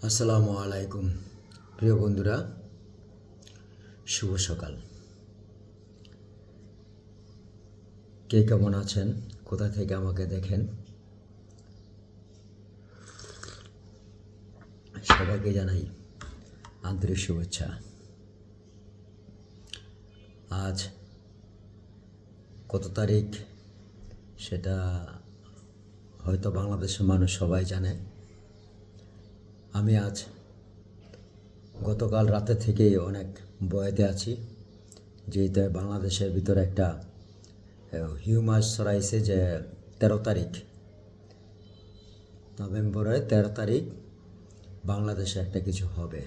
আসসালামু আলাইকুম প্রিয় বন্ধুরা, শুভ সকাল। কে কেমন আছেন, কোথা থেকে আমাকে দেখেন, সবাইকে জানাই আন্তরিক শুভেচ্ছা। আজ কত তারিখ সেটা হয়তো বাংলাদেশের মানুষ সবাই জানে। আমি আজ গতকাল রাতে থেকেই অনেক ভয়েতে আছি, যেহেতু বাংলাদেশের ভিতরে একটা হিউমাস ছড়াইছে যে 13 তারিখ নভেম্বরের 13 তারিখ বাংলাদেশে একটা কিছু হবে।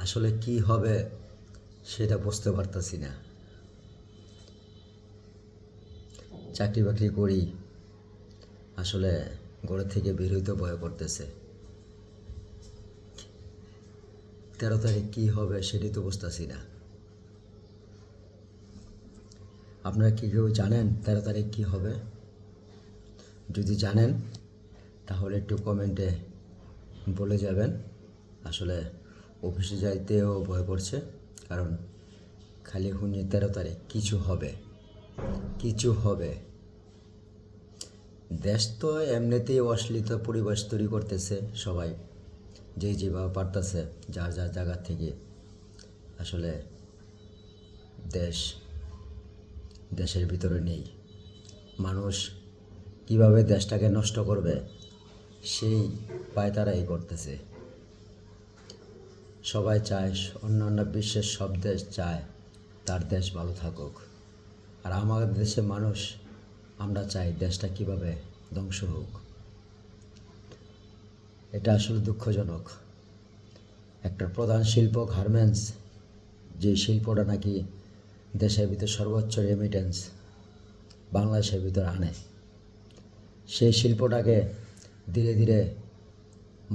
আসলে কি হবে সেটা বুঝতে পারতাছি না। চাকরি বাকরি করি, আসলে ঘরে থেকে বের হইতে ভয় করতেছে। 13 তারিখ কী হবে সেটাই তো বুঝতেছি না। আপনারা কি কেউ জানেন 13 তারিখ কী হবে? যদি জানেন তাহলে একটু কমেন্টে বলে যাবেন। আসলে অফিসে যাইতেও ভয় করছে, কারণ খালি শুনি 13 তারিখ কিছু হবে, কিছু হবে। দেশ তো এমনিতেই অশ্লীল পরিবেশ তৈরি করতেছে সবাই, যেভাবে পারতেছে যার যার জায়গা থেকে। আসলে দেশের ভিতরে নেই। মানুষ কিভাবে দেশটাকে নষ্ট করবে সেই পায়তারাই করতেছে। সবাই চায়, অন্যান্য বিশ্বের সব দেশ চায় তার দেশ ভালো থাকুক, আর আমাদের দেশের মানুষ আমরা চাই দেশটা কিভাবে ধ্বংস হোক। এটা আসলে দুঃখজনক। একটা প্রধান শিল্প গার্মেন্টস, যে শিল্পটা নাকি দেশের ভিতর সর্বোচ্চ রেমিটেন্স বাংলাদেশের ভিতর আনে, সেই শিল্পটাকে ধীরে ধীরে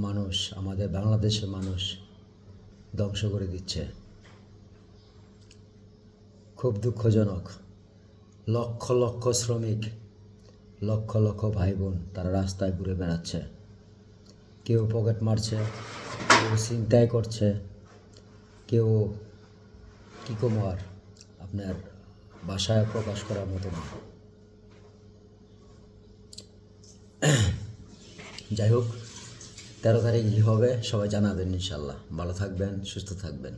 মানুষ, আমাদের বাংলাদেশের মানুষ ধ্বংস করে দিচ্ছে। খুব দুঃখজনক। লক্ষ লক্ষ শ্রমিক, লক্ষ লক্ষ ভাই বোন তারা রাস্তায় ঘুরে বেড়াচ্ছে। কেউ পকেট মারছে, কেউ ছিনতাই করছে, কেউ কী কমো আর আপনার বাসায় প্রকাশ করার মতো না। যাই হোক, 13 তারিখ কী হবে সবাই জানাবেন ইনশাল্লাহ। ভালো থাকবেন, সুস্থ থাকবেন।